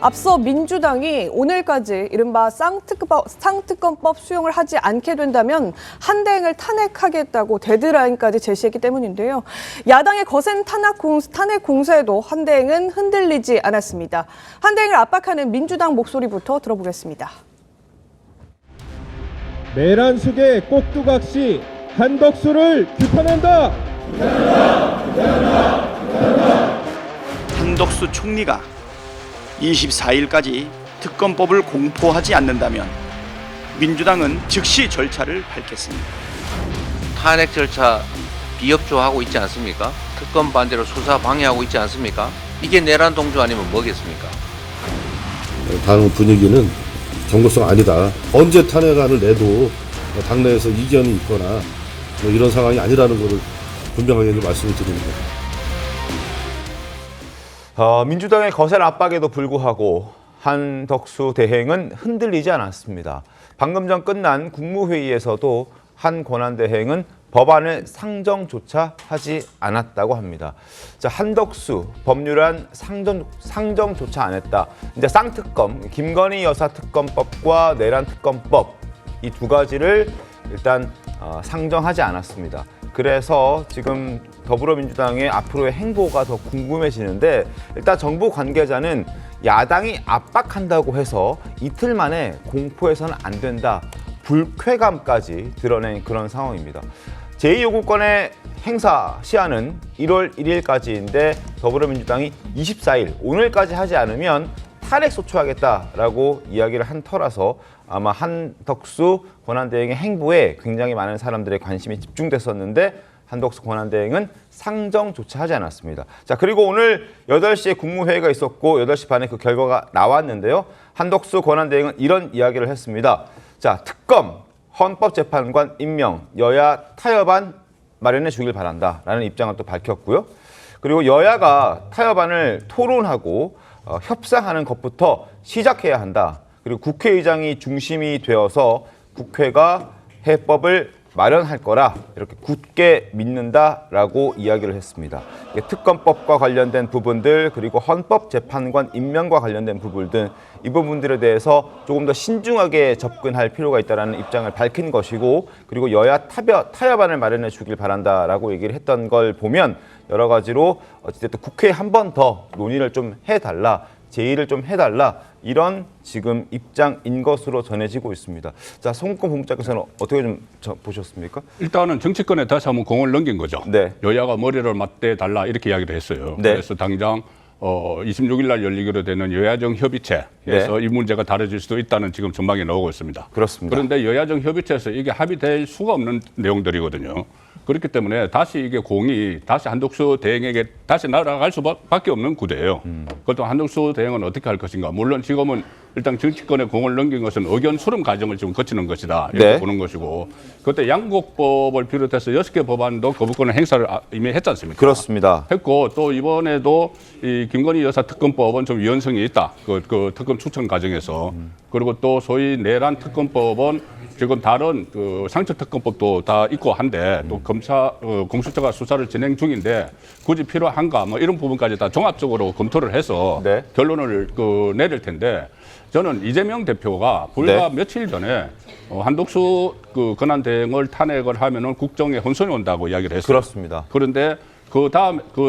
앞서 민주당이 오늘까지 이른바 쌍특검법 수용을 하지 않게 된다면 한대행을 탄핵하겠다고 데드라인까지 제시했기 때문인데요. 야당의 거센 탄핵 공세에도 한대행은 흔들리지 않았습니다. 한대행을 압박하는 민주당 목소리부터 들어보겠습니다. 내란 속의 꼭두각시 한덕수를 규탄한다. 한덕수 총리가 24일까지 특검법을 공포하지 않는다면 민주당은 즉시 절차를 밟겠습니다. 탄핵 절차 비협조하고 있지 않습니까? 특검 반대로 수사 방해하고 있지 않습니까? 이게 내란 동조 아니면 뭐겠습니까? 당 분위기는 정도성 아니다. 언제 탄핵안을 내도 당내에서 이견이 있거나 이런 상황이 아니라는 것을 분명하게 말씀을 드립니다. 민주당의 거센 압박에도 불구하고 한덕수 대행은 흔들리지 않았습니다. 방금 전 끝난 국무회의에서도 한 권한대행은 법안을 상정조차 하지 않았다고 합니다. 자, 한덕수 법률안 상정조차 안 했다. 이제 쌍특검, 김건희 여사 특검법과 내란 특검법 이 두 가지를 일단 상정하지 않았습니다. 그래서 지금 더불어민주당의 앞으로의 행보가 더 궁금해지는데 일단 정부 관계자는 야당이 압박한다고 해서 이틀 만에 공포해서는 안 된다. 불쾌감까지 드러낸 그런 상황입니다. 제2요구권의 행사 시한은 1월 1일까지인데 더불어민주당이 24일 오늘까지 하지 않으면 탄핵 소추하겠다라고 이야기를 한 터라서 아마 한덕수 권한대행의 행보에 굉장히 많은 사람들의 관심이 집중됐었는데 한덕수 권한대행은 상정조차 하지 않았습니다. 자, 그리고 오늘 8시에 국무회의가 있었고 8시 반에 그 결과가 나왔는데요. 한덕수 권한대행은 이런 이야기를 했습니다. 자, 특검, 헌법재판관 임명, 여야 타협안 마련해 주길 바란다라는 입장을 또 밝혔고요. 그리고 여야가 타협안을 토론하고 협상하는 것부터 시작해야 한다. 그리고 국회의장이 중심이 되어서 국회가 해법을 마련할 거라 이렇게 굳게 믿는다라고 이야기를 했습니다. 특검법과 관련된 부분들 그리고 헌법재판관 임명과 관련된 부분들 이 부분들에 대해서 조금 더 신중하게 접근할 필요가 있다는 입장을 밝힌 것이고 그리고 여야 타협안을 마련해 주길 바란다라고 얘기를 했던 걸 보면 여러 가지로 어쨌든 국회에 한 번 더 논의를 좀 해달라. 제의를 좀 해달라 이런 지금 입장인 것으로 전해지고 있습니다. 자, 송국권 본부장께서는 어떻게 좀 보셨습니까? 일단은 정치권에 다시 한번 공을 넘긴 거죠. 네. 여야가 머리를 맞대 달라 이렇게 이야기를 했어요. 네. 그래서 당장 26일 날 열리기로 되는 여야정 협의체에서 네. 이 문제가 다뤄질 수도 있다는 지금 전망이 나오고 있습니다. 그렇습니다. 그런데 여야정 협의체에서 이게 합의될 수가 없는 내용들이거든요. 그렇기 때문에 다시 이게 공이 다시 한덕수 대행에게 다시 날아갈 수밖에 없는 구도예요. 그것도 한덕수 대행은 어떻게 할 것인가. 물론 지금은 일단 정치권에 공을 넘긴 것은 의견 수렴 과정을 지금 거치는 것이다. 이렇게 네. 보는 것이고 그때 양곡법을 비롯해서 6개 법안도 거부권을 행사를 이미 했지 않습니까? 그렇습니다. 했고 또 이번에도 이 김건희 여사 특검법은 좀 위헌성이 있다. 그 특검 추천 과정에서 그리고 또 소위 내란 특검법은 지금 다른 그 상처 특검법도 다 있고 한데 또 공수처가 수사를 진행 중인데 굳이 필요한가 뭐 이런 부분까지 다 종합적으로 검토를 해서 네. 결론을 내릴 텐데 저는 이재명 대표가 불과 네. 며칠 전에 한덕수 그 권한대행을 탄핵을 하면은 국정에 혼선이 온다고 이야기를 했어요. 그렇습니다. 그런데 그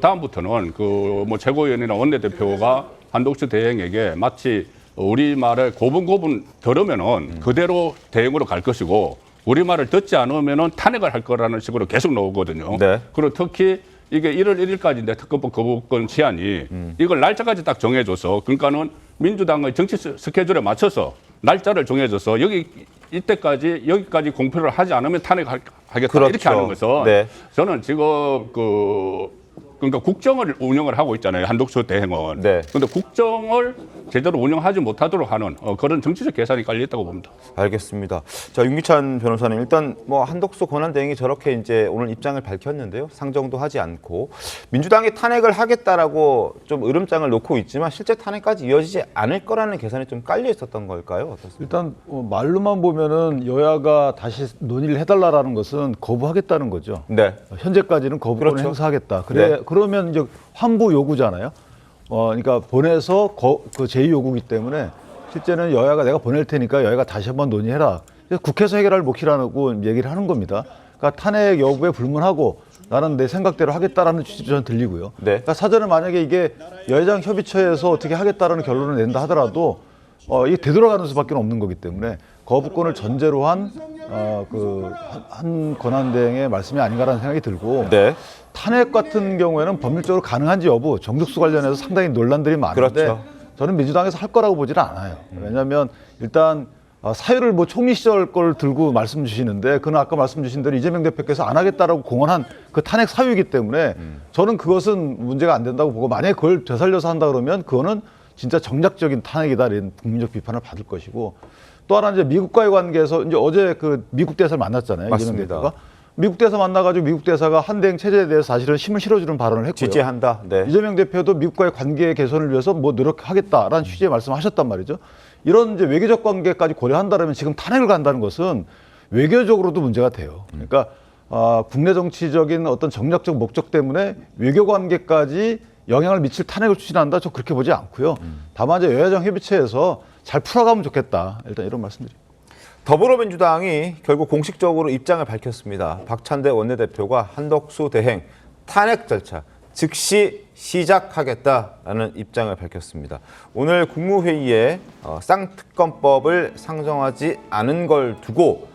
다음부터는 그 뭐 최고위원이나 원내대표가 한덕수 대행에게 마치 우리 말을 고분고분 들으면은 그대로 대응으로 갈 것이고 우리 말을 듣지 않으면은 탄핵을 할 거라는 식으로 계속 나오거든요. 네. 그리고 특히 이게 1월 1일까지인데 특검법 거부권 시한이 이걸 날짜까지 딱 정해줘서 그러니까는 민주당의 정치 스케줄에 맞춰서 날짜를 정해줘서 이때까지 여기까지 공표를 하지 않으면 탄핵하겠다 그렇죠. 이렇게 하는 것은 네. 저는 지금 그러니까 국정을 운영을 하고 있잖아요. 한덕수 대행은. 네. 그런데 국정을 제대로 운영하지 못하도록 하는 그런 정치적 계산이 깔려 있다고 봅니다. 알겠습니다. 자, 윤기찬 변호사님 일단 뭐 한덕수 권한대행이 저렇게 이제 오늘 입장을 밝혔는데요. 상정도 하지 않고 민주당이 탄핵을 하겠다라고 좀 으름장을 놓고 있지만 실제 탄핵까지 이어지지 않을 거라는 계산이 좀 깔려 있었던 걸까요? 어떻습니까? 일단 말로만 보면은 여야가 다시 논의를 해달라라는 것은 거부하겠다는 거죠. 네. 현재까지는 거부권을 그렇죠. 행사하겠다. 네. 그러면 이제 환부 요구잖아요. 그러니까 보내서 그 제2요구이기 때문에 실제는 여야가 내가 보낼 테니까 여야가 다시 한번 논의해라. 그래서 국회에서 해결할 몫이라고 얘기를 하는 겁니다. 그러니까 탄핵 여부에 불문하고 나는 내 생각대로 하겠다라는 취지도 저는 들리고요. 네. 그러니까 사전에 만약에 이게 여야정 협의체에서 어떻게 하겠다라는 결론을 낸다 하더라도 이게 되돌아가는 수밖에 없는 거기 때문에 거부권을 전제로 한 권한대행의 말씀이 아닌가라는 생각이 들고 네. 탄핵 같은 경우에는 법률적으로 가능한지 여부 정득수 관련해서 상당히 논란들이 많은데 그렇죠. 저는 민주당에서 할 거라고 보지는 않아요. 왜냐하면 일단 사유를 뭐 총리 시절 걸 들고 말씀 주시는데 그는 아까 말씀 주신 대로 이재명 대표께서 안 하겠다라고 공언한 그 탄핵 사유이기 때문에 저는 그것은 문제가 안 된다고 보고 만약에 그걸 되살려서 한다 그러면 그거는 진짜 정략적인 탄핵이다 이런 국민적 비판을 받을 것이고 또 하나 이제 미국과의 관계에서 이제 어제 그 미국 대사를 만났잖아요. 맞습니다. 이재명 대표가 미국 대사 만나가지고 미국 대사가 한대행 체제에 대해서 사실은 힘을 실어주는 발언을 했고요. 지지한다. 네. 이재명 대표도 미국과의 관계 개선을 위해서 뭐 노력하겠다라는 취지의 말씀하셨단 말이죠. 이런 이제 외교적 관계까지 고려한다면 지금 탄핵을 간다는 것은 외교적으로도 문제가 돼요. 그러니까 국내 정치적인 어떤 정략적 목적 때문에 외교 관계까지 영향을 미칠 탄핵을 추진한다. 저 그렇게 보지 않고요. 다만 이제 여야정 협의체에서 잘 풀어가면 좋겠다. 일단 이런 말씀드립니다. 더불어민주당이 결국 공식적으로 입장을 밝혔습니다. 박찬대 원내대표가 한덕수 대행 탄핵 절차 즉시 시작하겠다라는 입장을 밝혔습니다. 오늘 국무회의에 쌍특검법을 상정하지 않은 걸 두고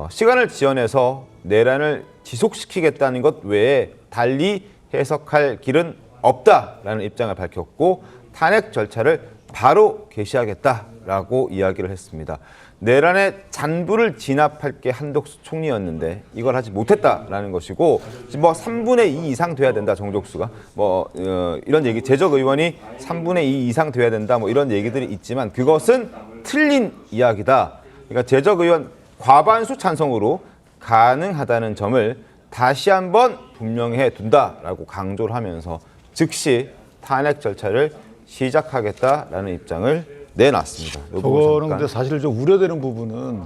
시간을 지연해서 내란을 지속시키겠다는 것 외에 달리 해석할 길은 없다라는 입장을 밝혔고 탄핵 절차를 바로 개시하겠다라고 이야기를 했습니다. 내란의 잔부를 진압할 게 한덕수 총리였는데 이걸 하지 못했다라는 것이고 지금 뭐 3분의 2 이상 돼야 된다 정족수가 뭐 이런 얘기 재적 의원이 3분의 2 이상 돼야 된다 뭐 이런 얘기들이 있지만 그것은 틀린 이야기다. 그러니까 재적 의원 과반수 찬성으로 가능하다는 점을 다시 한번 분명해 둔다라고 강조를 하면서 즉시 탄핵 절차를 시작하겠다라는 입장을 내놨습니다. 저거는 근데 사실 좀 우려되는 부분은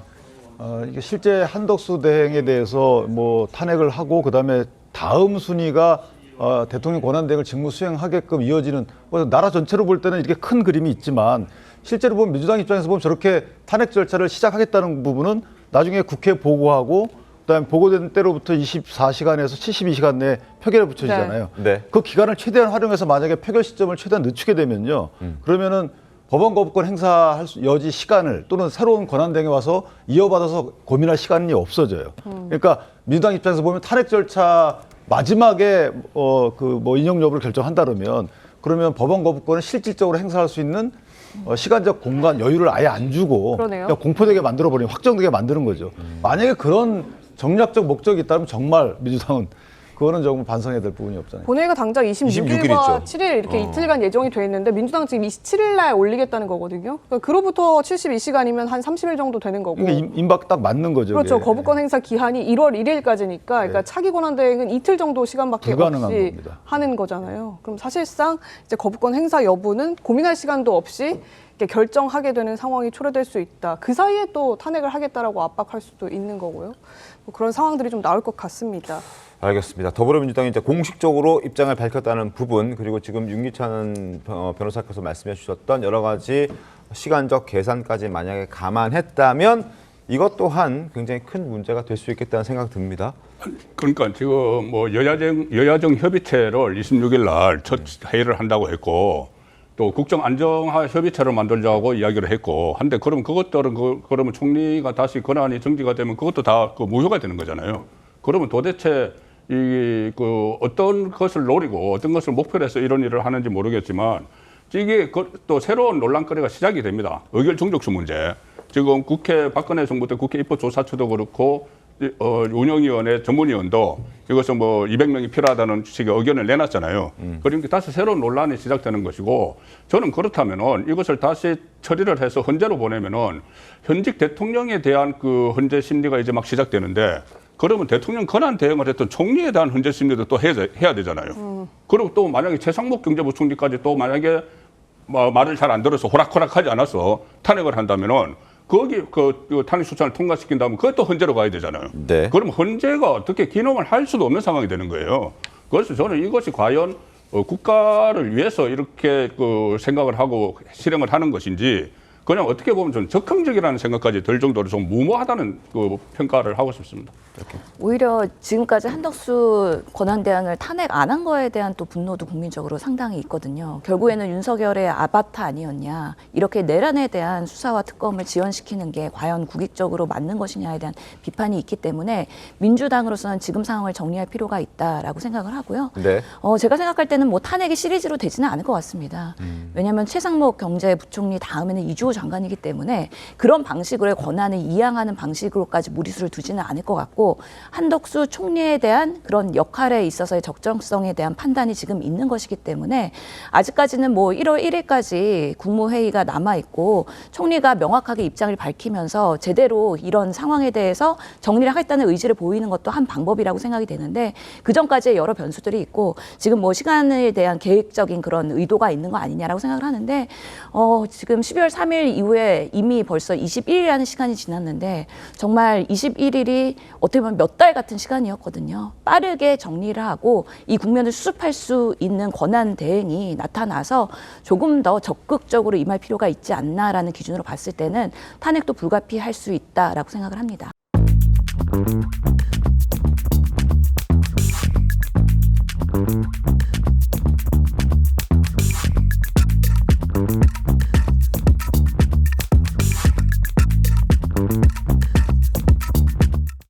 이게 실제 한덕수 대행에 대해서 뭐 탄핵을 하고 그다음에 다음 순위가 대통령 권한대행을 직무 수행하게끔 이어지는 뭐 나라 전체로 볼 때는 이렇게 큰 그림이 있지만 실제로 보면 민주당 입장에서 보면 저렇게 탄핵 절차를 시작하겠다는 부분은 나중에 국회에 보고하고 그다음에 보고된 때로부터 24시간에서 72시간 내에 표결에 붙여지잖아요. 네. 그 기간을 최대한 활용해서 만약에 표결 시점을 최대한 늦추게 되면요. 그러면은 법원 거부권 행사할 여지 시간을 또는 새로운 권한대행에 와서 이어받아서 고민할 시간이 없어져요. 그러니까 민주당 입장에서 보면 탄핵 절차 마지막에 뭐 인용 여부를 결정한다 그러면 법원 거부권을 실질적으로 행사할 수 있는 시간적 공간 여유를 아예 안 주고 그러네요. 그냥 공포되게 만들어버리는 확정되게 만드는 거죠. 만약에 그런 정략적 목적이 있다면 정말 민주당은 그거는 조금 반성해야 될 부분이 없잖아요. 본회의가 당장 26일 26일과 있죠. 7일 이렇게 이틀간 예정이 돼 있는데 민주당 지금 27일 날 올리겠다는 거거든요. 그러니까 그로부터 72시간이면 한 30일 정도 되는 거고. 그러니까 임박 딱 맞는 거죠. 그렇죠. 그게. 거부권 행사 기한이 1월 1일까지니까 그러니까 차기 권한대행은 이틀 정도 시간밖에 불가능한 없이 겁니다. 하는 거잖아요. 그럼 사실상 이제 거부권 행사 여부는 고민할 시간도 없이 이렇게 결정하게 되는 상황이 초래될 수 있다. 그 사이에 또 탄핵을 하겠다라고 압박할 수도 있는 거고요. 뭐 그런 상황들이 좀 나올 것 같습니다. 알겠습니다. 더불어민주당이 이제 공식적으로 입장을 밝혔다는 부분 그리고 지금 윤기찬 변호사께서 말씀해 주셨던 여러 가지 시간적 계산까지 만약에 감안했다면 이것 또한 굉장히 큰 문제가 될 수 있겠다는 생각 듭니다. 그러니까 지금 뭐 여야정 협의체를 26일 날 첫 회의를 한다고 했고 또 국정안정화 협의체를 만들자고 이야기를 했고 한데 그러면 그것들은 그러면 총리가 다시 권한이 정지가 되면 그것도 다 무효가 되는 거잖아요. 그러면 도대체 어떤 것을 노리고 어떤 것을 목표로 해서 이런 일을 하는지 모르겠지만 이게 또 새로운 논란거리가 시작이 됩니다. 의결 정족수 문제. 지금 박근혜 정부 때 국회 입법조사처도 그렇고 운영위원회 전문위원도 이것은 뭐 200명이 필요하다는 식의 의견을 내놨잖아요. 그러니까 다시 새로운 논란이 시작되는 것이고 저는 그렇다면은 이것을 다시 처리를 해서 헌재로 보내면은 현직 대통령에 대한 그 헌재 심리가 이제 막 시작되는데 그러면 대통령 권한 대행을 했던 총리에 대한 헌재 심리도 또 해야 되잖아요. 그리고 또 만약에 최상목 경제부총리까지 또 만약에 말을 잘 안 들어서 호락호락하지 않아서 탄핵을 한다면은 거기 그 탄핵 수찬을 통과시킨다면 그것도 헌재로 가야 되잖아요. 네. 그럼 헌재가 어떻게 기능을 할 수도 없는 상황이 되는 거예요. 그래서 저는 이것이 과연 국가를 위해서 이렇게 그 생각을 하고 실행을 하는 것인지 그냥 어떻게 보면 좀 적극적이라는 생각까지 들 정도로 좀 무모하다는 그 평가를 하고 싶습니다. 오히려 지금까지 한덕수 권한대행을 탄핵 안 한 거에 대한 또 분노도 국민적으로 상당히 있거든요. 결국에는 윤석열의 아바타 아니었냐. 이렇게 내란에 대한 수사와 특검을 지연시키는 게 과연 국익적으로 맞는 것이냐에 대한 비판이 있기 때문에 민주당으로서는 지금 상황을 정리할 필요가 있다라고 생각을 하고요. 네. 제가 생각할 때는 뭐 탄핵이 시리즈로 되지는 않을 것 같습니다. 왜냐하면 최상목 경제부총리 다음에는 이주호 장관이기 때문에 그런 방식으로의 권한을 이양하는 방식으로까지 무리수를 두지는 않을 것 같고 한덕수 총리에 대한 그런 역할에 있어서의 적정성에 대한 판단이 지금 있는 것이기 때문에 아직까지는 뭐 1월 1일까지 국무회의가 남아있고 총리가 명확하게 입장을 밝히면서 제대로 이런 상황에 대해서 정리를 하겠다는 의지를 보이는 것도 한 방법이라고 생각이 되는데 그 전까지의 여러 변수들이 있고 지금 뭐 시간에 대한 계획적인 그런 의도가 있는 거 아니냐라고 생각을 하는데 지금 12월 3일 이후에 이미 벌써 21일이라는 시간이 지났는데 정말 21일이 어떻게 보면 몇 달 같은 시간이었거든요. 빠르게 정리를 하고 이 국면을 수습할 수 있는 권한 대행이 나타나서 조금 더 적극적으로 임할 필요가 있지 않나라는 기준으로 봤을 때는 탄핵도 불가피할 수 있다라고 생각을 합니다.